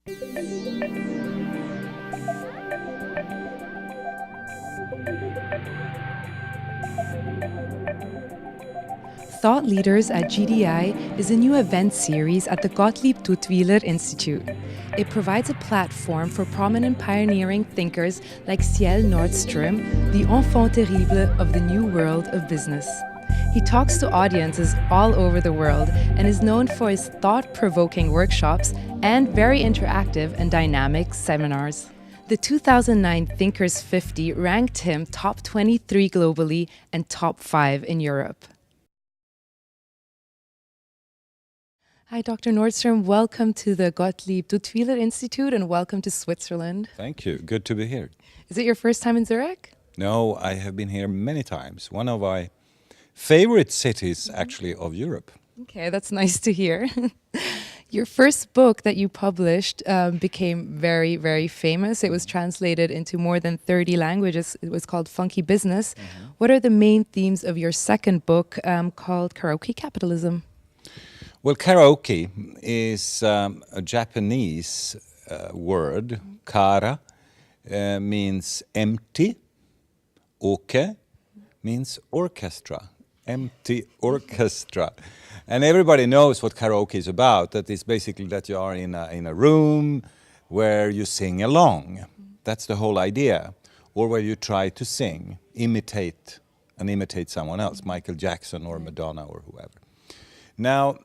Thought Leaders at GDI is a new event series at the Gottlieb Duttweiler Institute. It provides a platform for prominent pioneering thinkers like Kjell Nordstrom, the enfant terrible of the new world of business. He talks to audiences all over the world and is known for his thought-provoking workshops and very interactive and dynamic seminars. The 2009 Thinkers 50 ranked him top 23 globally and top 5 in Europe. Hi, Dr. Nordstrom. Welcome to the Gottlieb Duttweiler Institute and welcome to Switzerland. Thank you. Good to be here. Is it your first time in Zurich? No, I have been here many times. One of my favorite cities, actually, of Europe. Okay, that's nice to hear. Your first book that you published became very, very famous. It was translated into more than 30 languages. It was called Funky Business. What are the main themes of your second book called Karaoke Capitalism? Well, karaoke is a Japanese word. Kara means empty. Oke means orchestra. Empty orchestra. And everybody knows what karaoke is about. That is basically that you are in a room where you sing along. That's the whole idea. Or where you try to sing, imitate someone else, Michael Jackson or Madonna or whoever. Now,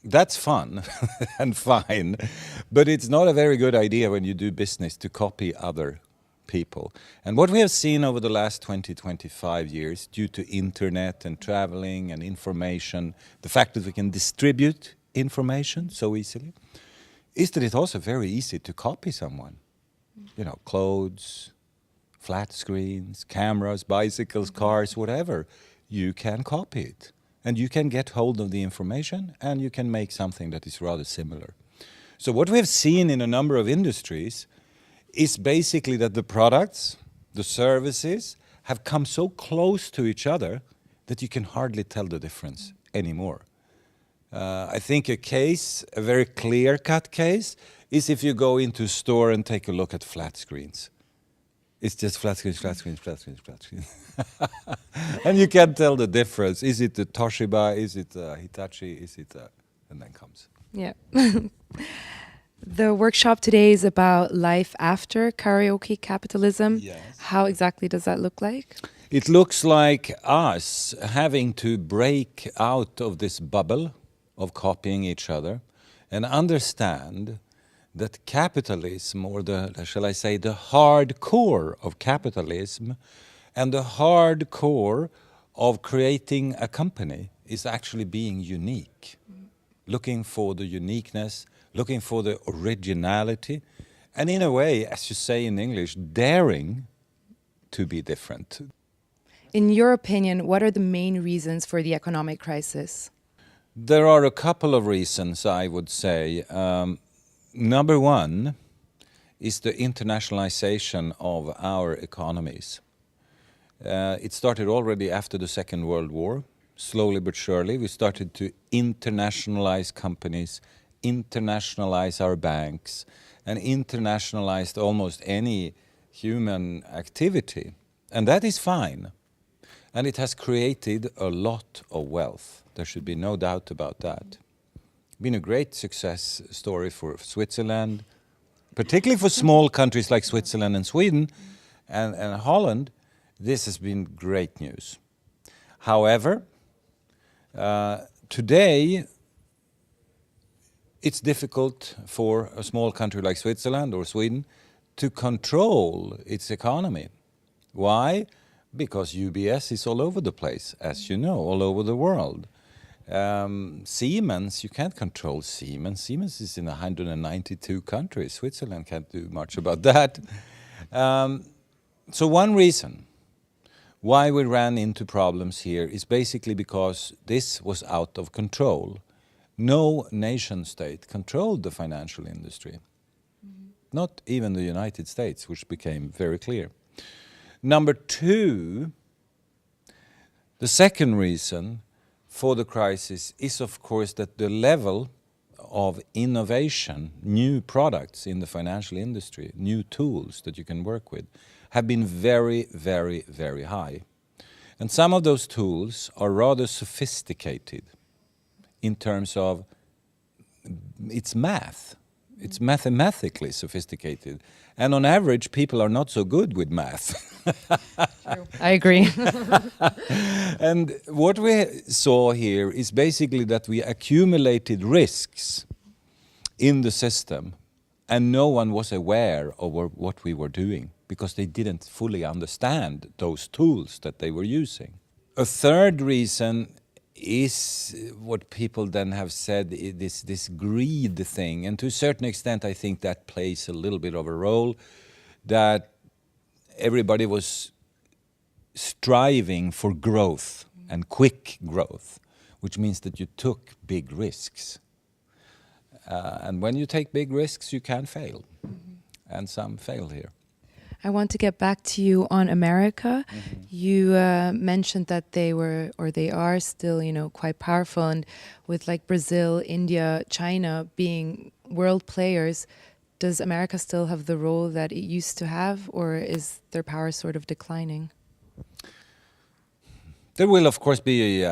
that's fun and fine, but it's not a very good idea when you do business to copy other people. And what we have seen over the last 25 years, due to internet and traveling and information, the fact that we can distribute information so easily, is that it's also very easy to copy someone. You know, clothes, flat screens, cameras, bicycles, cars, whatever. You can copy it. And you can get hold of the information and you can make something that is rather similar. So what we have seen in a number of industries is basically that the products, the services, have come so close to each other that you can hardly tell the difference anymore. I think a very clear-cut case, is if you go into a store and take a look at flat screens. It's just flat screens, flat screens, flat screens, flat screens. And you can't tell the difference. Is it the Toshiba? Is it Hitachi? Is it and then comes. Yeah. The workshop today is about life after karaoke capitalism. Yes. How exactly does that look like? It looks like us having to break out of this bubble of copying each other and understand that capitalism, or shall I say, the hard core of capitalism and the hard core of creating a company is actually being unique. Looking for the uniqueness, looking for the originality, and in a way, as you say in English, daring to be different. In your opinion, what are the main reasons for the economic crisis? There are a couple of reasons, I would say. Number one is the internationalization of our economies. It started already after the Second World War. Slowly but surely, we started to internationalize companies, internationalize our banks, and internationalized almost any human activity. And that is fine. And it has created a lot of wealth. There should be no doubt about that. Been a great success story for Switzerland, particularly for small countries like Switzerland and Sweden and Holland. This has been great news. However, today it's difficult for a small country like Switzerland or Sweden to control its economy. Why? Because UBS is all over the place, as you know, all over the world. Siemens, you can't control Siemens. Siemens is in 192 countries. Switzerland can't do much about that. So one reason why we ran into problems here is basically because this was out of control. No nation state controlled the financial industry. Not even the United States, which became very clear. Number two, the second reason for the crisis is, of course, that the level of innovation, new products in the financial industry, new tools that you can work with, have been very, very, very high. And some of those tools are rather sophisticated in terms of it's math. It's mathematically sophisticated. And on average, people are not so good with math. True. I agree. And what we saw here is basically that we accumulated risks in the system and no one was aware of what we were doing because they didn't fully understand those tools that they were using. A third reason is what people then have said, this greed thing. And to a certain extent, I think that plays a little bit of a role, that everybody was striving for growth and quick growth, which means that you took big risks. And when you take big risks, you can fail. And some fail here. I want to get back to you on America. You mentioned that they were, or they are still, quite powerful. And with like Brazil, India, China being world players, does America still have the role that it used to have, or is their power sort of declining? There will, of course, be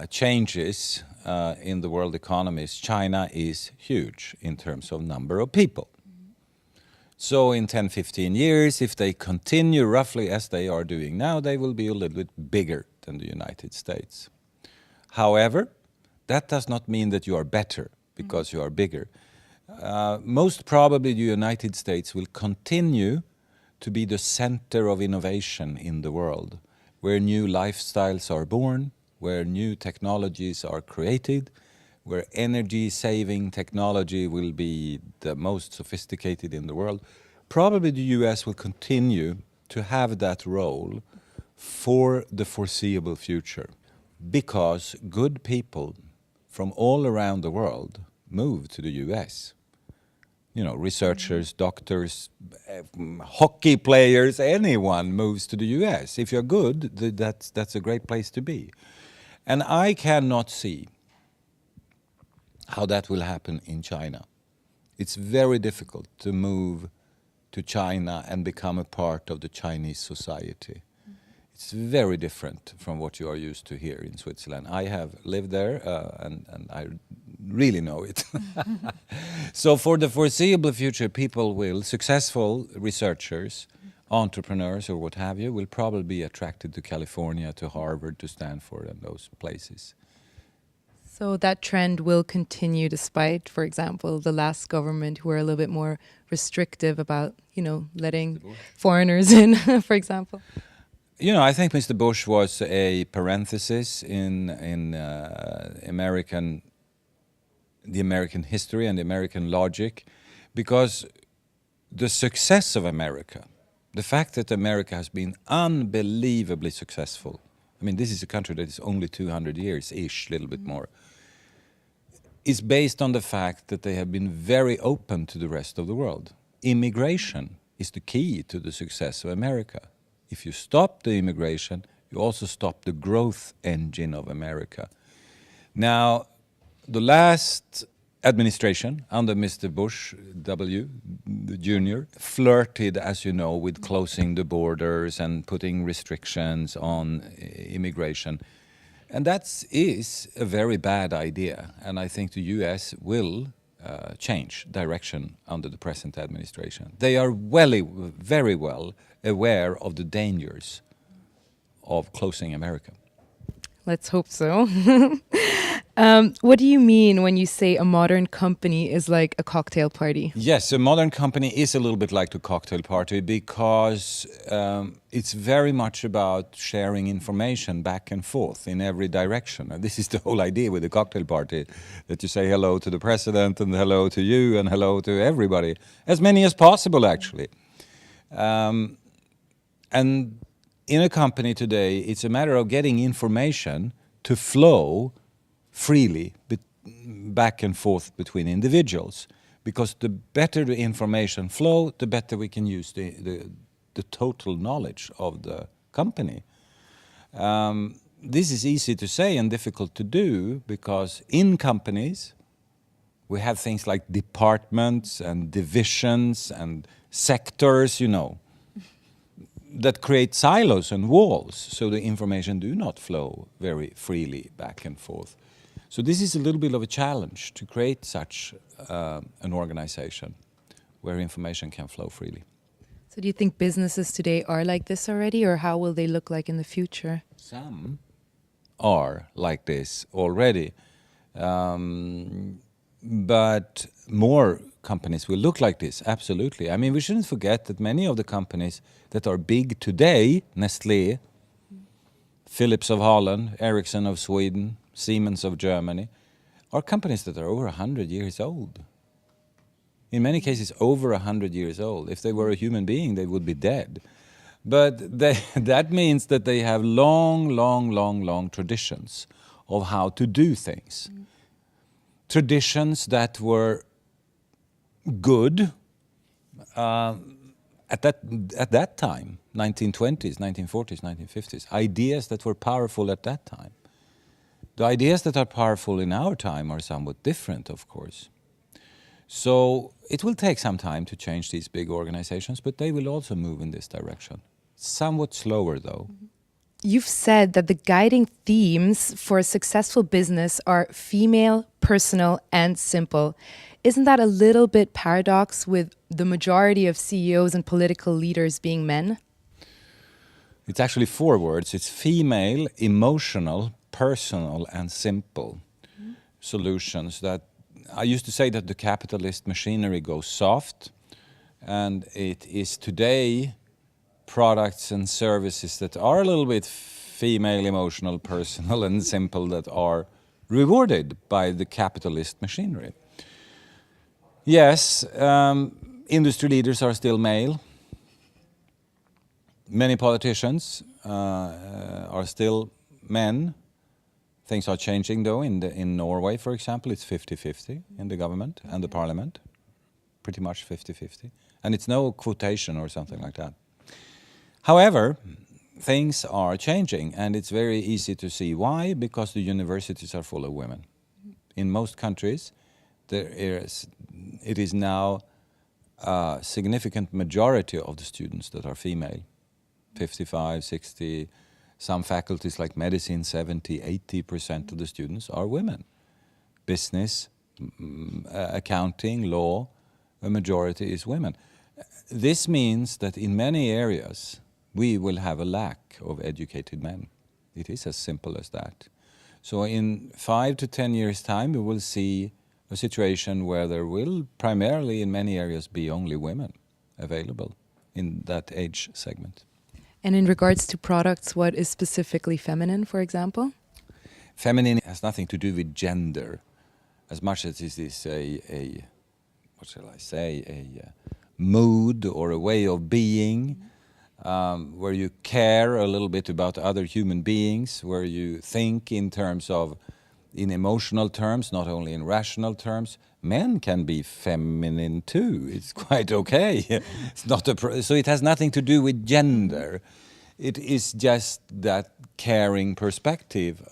changes in the world economies. China is huge in terms of number of people. So in 10, 15 years, if they continue roughly as they are doing now, they will be a little bit bigger than the United States. However, that does not mean that you are better because you are bigger. Most probably the United States will continue to be the center of innovation in the world, where new lifestyles are born, where new technologies are created, where energy-saving technology will be the most sophisticated in the world. Probably the US will continue to have that role for the foreseeable future, because good people from all around the world move to the US. Researchers, doctors, hockey players, anyone moves to the US. If you're good, that's a great place to be. And I cannot see how that will happen in China. It's very difficult to move to China and become a part of the Chinese society. It's very different from what you are used to here in Switzerland. I have lived there and I really know it. So for the foreseeable future, successful researchers, entrepreneurs or what have you, will probably be attracted to California, to Harvard, to Stanford and those places. So that trend will continue despite, for example, the last government who were a little bit more restrictive about, letting foreigners in, for example? I think Mr. Bush was a parenthesis in the American history and the American logic, because the success of America, the fact that America has been unbelievably successful. I mean, this is a country that is only 200 years-ish, a little bit more, is based on the fact that they have been very open to the rest of the world. Immigration is the key to the success of America. If you stop the immigration, you also stop the growth engine of America. Now, the last administration under Mr. Bush W. Jr. flirted, as you know, with closing the borders and putting restrictions on immigration. And that is a very bad idea. And I think the US will change direction under the present administration. They are very well aware of the dangers of closing America. Let's hope so. What do you mean when you say a modern company is like a cocktail party? Yes, a modern company is a little bit like the cocktail party because it's very much about sharing information back and forth in every direction. And this is the whole idea with the cocktail party, that you say hello to the president and hello to you and hello to everybody, as many as possible actually. And in a company today, it's a matter of getting information to flow freely back and forth between individuals. Because the better the information flow, the better we can use the total knowledge of the company. This is easy to say and difficult to do, because in companies, We have things like departments and divisions and sectors, you know, that create silos and walls, so the information do not flow very freely back and forth. So this is a little bit of a challenge to create such an organization where information can flow freely. So do you think businesses today are like this already, or how will they look like in the future? Some are like this already, but more companies will look like this, absolutely. I mean, we shouldn't forget that many of the companies that are big today, Nestlé, Philips of Holland, Ericsson of Sweden, Siemens of Germany, are companies that are over 100 years old. In many cases, over 100 years old. If they were a human being, they would be dead. But that means that they have long traditions of how to do things. Traditions that were good at that time, 1920s, 1940s, 1950s. Ideas that were powerful at that time. The ideas that are powerful in our time are somewhat different, of course. So it will take some time to change these big organizations, but they will also move in this direction. Somewhat slower, though. You've said that the guiding themes for a successful business are female, personal, and simple. Isn't that a little bit paradox with the majority of CEOs and political leaders being men? It's actually 4 words. It's female, emotional, personal, and simple solutions. That I used to say that the capitalist machinery goes soft, and it is today products and services that are a little bit female, emotional, personal, and simple that are rewarded by the capitalist machinery. Yes, industry leaders are still male. Many politicians are still men. Things are changing, though. In Norway, for example, it's 50-50 in the government and the parliament. Pretty much 50-50. And it's no quotation or something like that. However, things are changing, and it's very easy to see why, because the universities are full of women. In most countries, it is now a significant majority of the students that are female, 55, 60, some faculties like medicine, 70, 80% of the students are women. Business, accounting, law, a majority is women. This means that in many areas, we will have a lack of educated men. It is as simple as that. So in 5 to 10 years' time, we will see a situation where there will primarily in many areas be only women available in that age segment. And in regards to products, what is specifically feminine, for example? Feminine has nothing to do with gender, as much as it is a what shall I say, a mood or a way of being, where you care a little bit about other human beings, where you think in terms of, in emotional terms, not only in rational terms. Men can be feminine too. It's quite okay. It's not so it has nothing to do with gender. It is just that caring perspective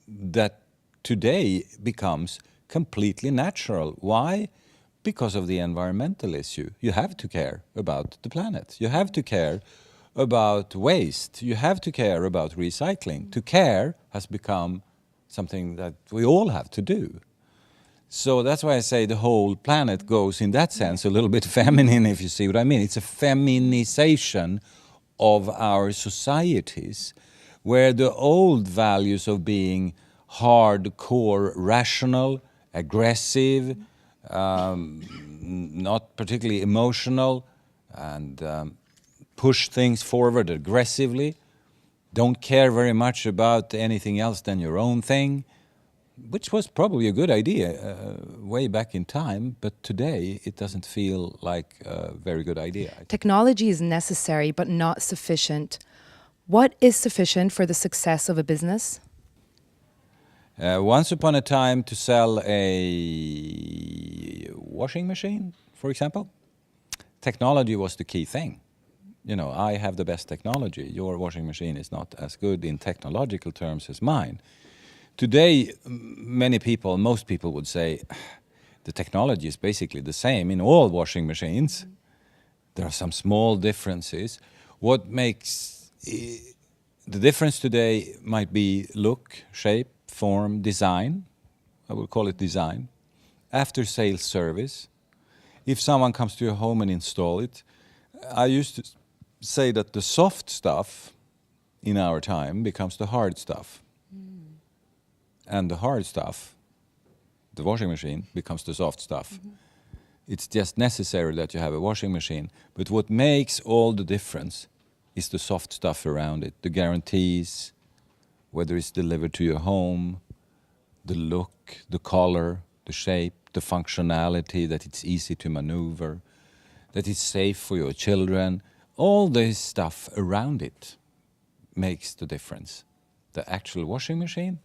that today becomes completely natural. Why? Because of the environmental issue. You have to care about the planet. You have to care about waste. You have to care about recycling. To care has become something that we all have to do. So that's why I say the whole planet goes, in that sense, a little bit feminine, if you see what I mean. It's a feminization of our societies, where the old values of being hardcore, rational, aggressive, not particularly emotional, and push things forward aggressively, don't care very much about anything else than your own thing, which was probably a good idea way back in time, but today it doesn't feel like a very good idea. Technology is necessary, but not sufficient. What is sufficient for the success of a business? Once upon a time, to sell a washing machine, for example, technology was the key thing. You know, I have the best technology. Your washing machine is not as good in technological terms as mine. Today, most people would say, the technology is basically the same in all washing machines. There are some small differences. What makes the difference today might be look, shape, form, design. I would call it design. After sales service. If someone comes to your home and install it, I used to say that the soft stuff in our time becomes the hard stuff. And the hard stuff, the washing machine, becomes the soft stuff. It's just necessary that you have a washing machine. But what makes all the difference is the soft stuff around it. The guarantees, whether it's delivered to your home, the look, the color, the shape, the functionality, that it's easy to maneuver, that it's safe for your children. All this stuff around it makes the difference. The actual washing machine,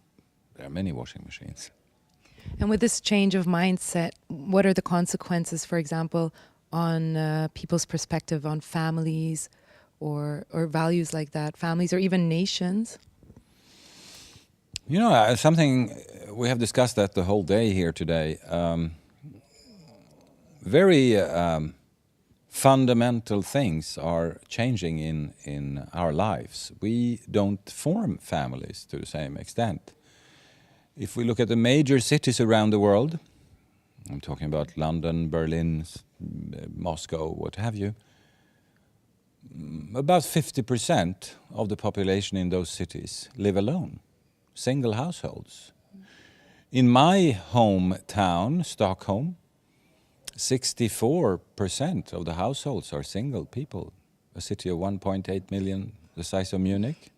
there are many washing machines. And with this change of mindset, what are the consequences, for example, on people's perspective on families or values like that, families or even nations? You know, something we have discussed that the whole day here today. Very fundamental things are changing in our lives. We don't form families to the same extent. If we look at the major cities around the world, I'm talking about London, Berlin, Moscow, what have you, about 50% of the population in those cities live alone, single households. In my hometown, Stockholm, 64% of the households are single people, a city of 1.8 million, the size of Munich.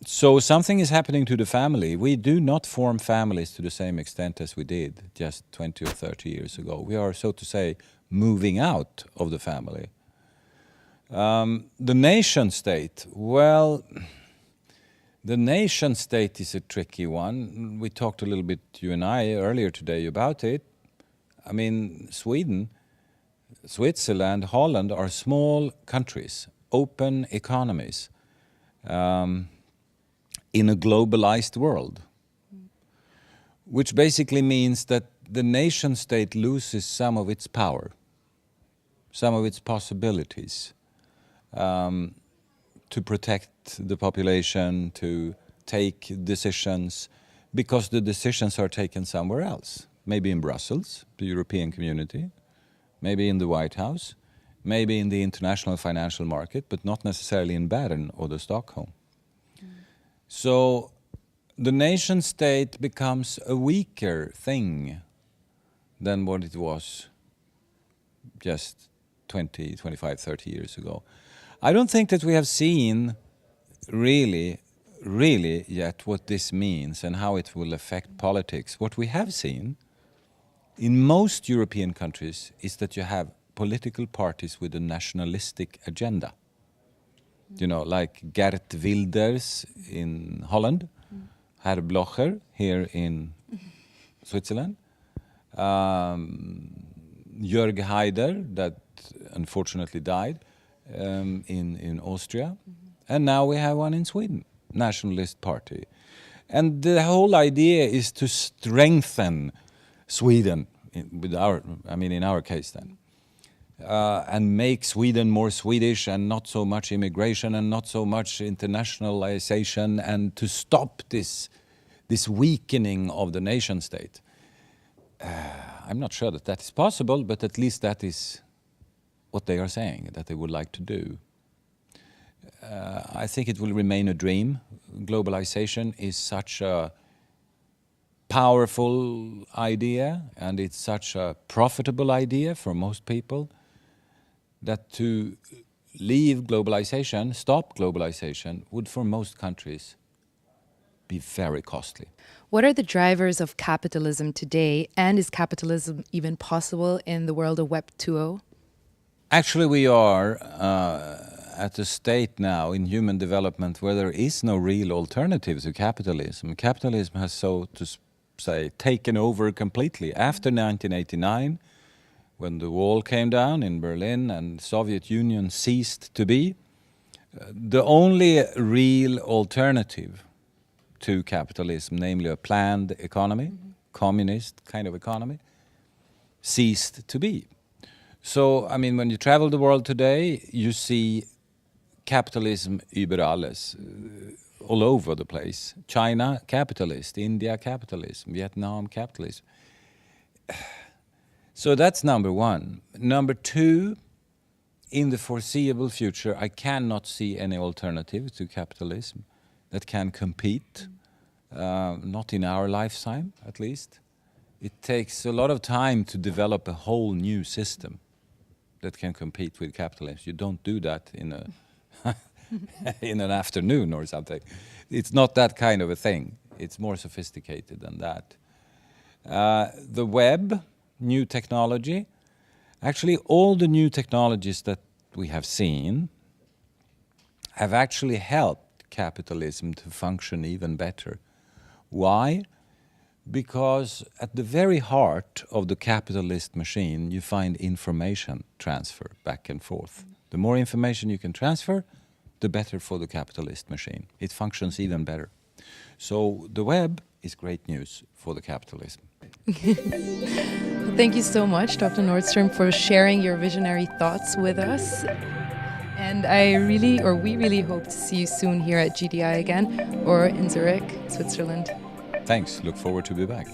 So something is happening to the family. We do not form families to the same extent as we did just 20 or 30 years ago. We are, so to say, moving out of the family. The nation state, well, the nation state is a tricky one. We talked a little bit, you and I, earlier today about it. I mean, Sweden, Switzerland, Holland are small countries, open economies. In a globalized world, which basically means that the nation state loses some of its power, some of its possibilities to protect the population, to take decisions, because the decisions are taken somewhere else, maybe in Brussels, the European community, maybe in the White House, maybe in the international financial market, but not necessarily in Bern or the Stockholm. So the nation state becomes a weaker thing than what it was just 20, 25, 30 years ago. I don't think that we have seen really yet what this means and how it will affect politics. What we have seen in most European countries is that you have political parties with a nationalistic agenda. You know, like Gert Wilders in Holland, Herr Blocher here in Switzerland, Jörg Haider, that unfortunately died, in Austria, and now we have one in Sweden, Nationalist Party. And the whole idea is to strengthen Sweden, in our case then. And make Sweden more Swedish and not so much immigration and not so much internationalization, and to stop this weakening of the nation state. I'm not sure that that is possible, but at least that is what they are saying, that they would like to do. I think it will remain a dream. Globalization is such a powerful idea, and it's such a profitable idea for most people, that to leave globalization, stop globalization, would for most countries be very costly. What are the drivers of capitalism today, and is capitalism even possible in the world of Web 2.0? Actually, we are at a state now in human development where there is no real alternative to capitalism. Capitalism has, so to say, taken over completely. After 1989, when the wall came down in Berlin and the Soviet Union ceased to be, the only real alternative to capitalism, namely a planned economy, communist kind of economy, ceased to be. So, I mean, when you travel the world today, you see capitalism über alles, all over the place. China, capitalist. India, capitalism. Vietnam, capitalism. So that's number one. Number two, in the foreseeable future, I cannot see any alternative to capitalism that can compete, not in our lifetime, at least. It takes a lot of time to develop a whole new system that can compete with capitalism. You don't do that in a in an afternoon or something. It's not that kind of a thing. It's more sophisticated than that. The web, new technology. Actually, all the new technologies that we have seen have actually helped capitalism to function even better. Why? Because at the very heart of the capitalist machine, you find information transfer back and forth. The more information you can transfer, the better for the capitalist machine. It functions even better. So the web is great news for the capitalism. Thank you so much, Dr. Nordstrom, for sharing your visionary thoughts with us. And we really hope to see you soon here at GDI again, or in Zurich, Switzerland. Thanks. Look forward to be back.